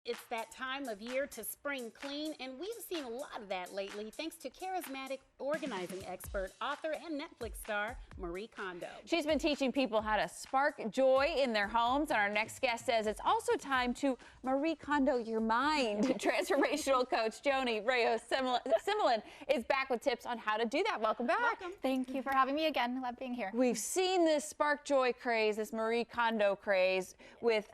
It's that time of year to spring clean, and we've seen a lot of that lately thanks to charismatic organizing expert, author, and Netflix star Marie Kondo. She's been teaching people how to spark joy in their homes, and our next guest says it's also time to Marie Kondo your mind. Transformational coach Joni Rae is back with tips on how to do that. Welcome back. Welcome. Thank you for having me again. Love being here. We've seen this spark joy craze, this Marie Kondo craze with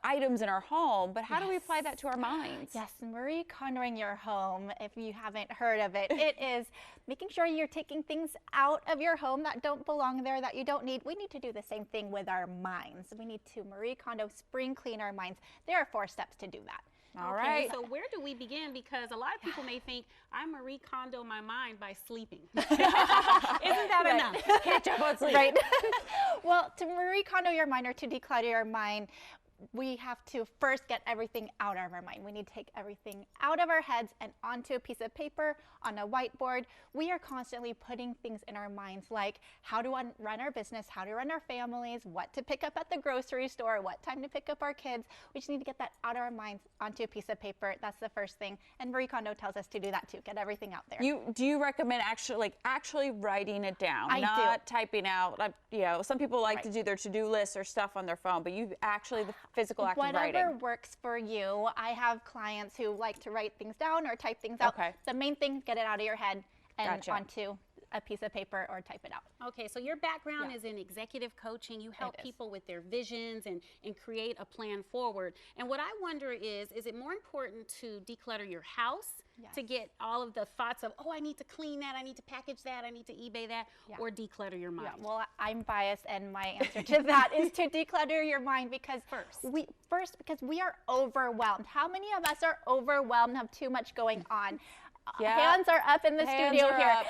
items in our home, but how do we apply that to our minds? Yes, Marie Kondoing your home, if you haven't heard of it, it is making sure you're taking things out of your home that don't belong there, that you don't need. We need to do the same thing with our minds. We need to Marie Kondo spring clean our minds. There are 4 steps to do that. All right. So where do we begin? Because a lot of people may think I Marie Kondo my mind by sleeping. Isn't that enough? Catch up on sleep. Right. Well, to Marie Kondo your mind or to declutter your mind, we have to first get everything out of our mind. We need to take everything out of our heads and onto a piece of paper, on a whiteboard. We are constantly putting things in our minds like how to run our business, how to run our families, what to pick up at the grocery store, what time to pick up our kids. We just need to get that out of our minds onto a piece of paper. That's the first thing. And Marie Kondo tells us to do that too, get everything out there. Do you recommend actually writing it down, I not do. typing out? Some people like to do their to-do lists or stuff on their phone, but you actually the physical act of writing. Whatever works for you. I have clients who like to write things down or type things out. Okay. The main thing, get it out of your head and Gotcha. onto a piece of paper or type it out. Okay, so your background is in executive coaching. You help people with their visions and create a plan forward. And what I wonder is it more important to declutter your house to get all of the thoughts of, oh, I need to clean that, I need to package that, I need to eBay that, or declutter your mind? Yeah, well, I'm biased, and my answer to that is to declutter your mind because because we are overwhelmed. How many of us are overwhelmed, have too much going on? Yeah. Hands are up in the studio here.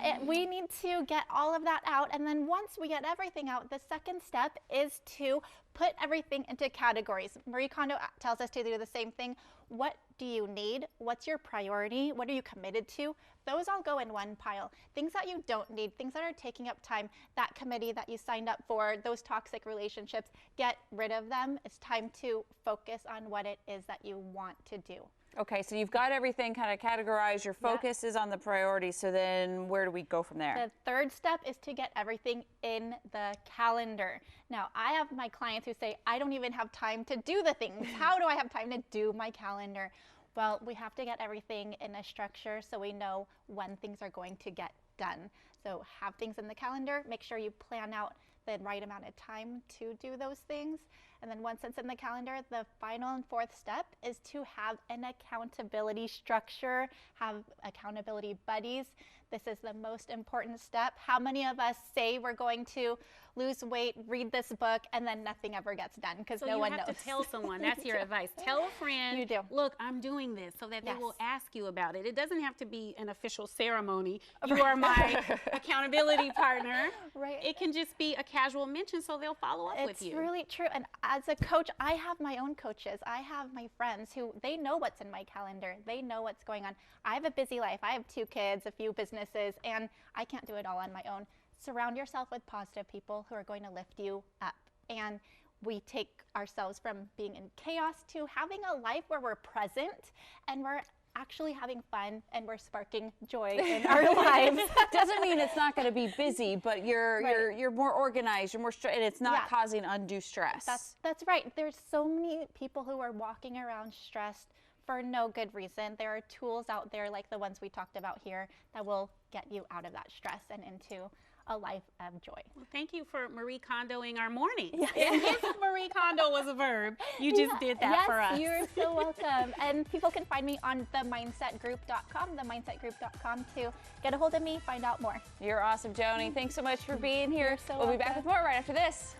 Up. We need to get all of that out, and then once we get everything out, the second step is to put everything into categories. Marie Kondo tells us to do the same thing. What do you need? What's your priority? What are you committed to? Those all go in one pile. Things that you don't need, things that are taking up time, that committee that you signed up for, those toxic relationships, get rid of them. It's time to focus on what it is that you want to do. Okay, so you've got everything kind of categorized. Your focus is on the priorities. So then where do we go from there? The third step is to get everything in the calendar. Now, I have my clients who say, I don't even have time to do the things. How do I have time to do my calendar? Well, we have to get everything in a structure so we know when things are going to get done. So have things in the calendar. Make sure you plan out the right amount of time to do those things. And then once it's in the calendar, the final and 4th step is to have an accountability structure, have accountability buddies. This is the most important step. How many of us say we're going to lose weight, read this book, and then nothing ever gets done because no one knows? So you have to tell someone. That's your advice. Tell a friend, You do. Look, I'm doing this, so that they will ask you about it. It doesn't have to be an official ceremony. You are my accountability partner. Right. It can just be a casual mention so they'll follow up with you. It's really true. And as a coach, I have my own coaches. I have my friends who they know what's in my calendar. They know what's going on. I have a busy life. I have 2 kids, a few businesses, and I can't do it all on my own. Surround yourself with positive people who are going to lift you up. And we take ourselves from being in chaos to having a life where we're present and we're actually having fun and we're sparking joy in our lives. Doesn't mean it's not going to be busy, but you're more organized, you're more and it's not causing undue stress. That's right. There's so many people who are walking around stressed for no good reason. There are tools out there like the ones we talked about here that will get you out of that stress and into a life of joy. Well, thank you for Marie Kondoing our morning. Yes. If Marie Kondo was a verb, you just did that for us. You're so welcome. And people can find me on themindsetgroup.com, themindsetgroup.com to get a hold of me, find out more. You're awesome, Joni. Thanks so much for being here. So we'll be back with more right after this.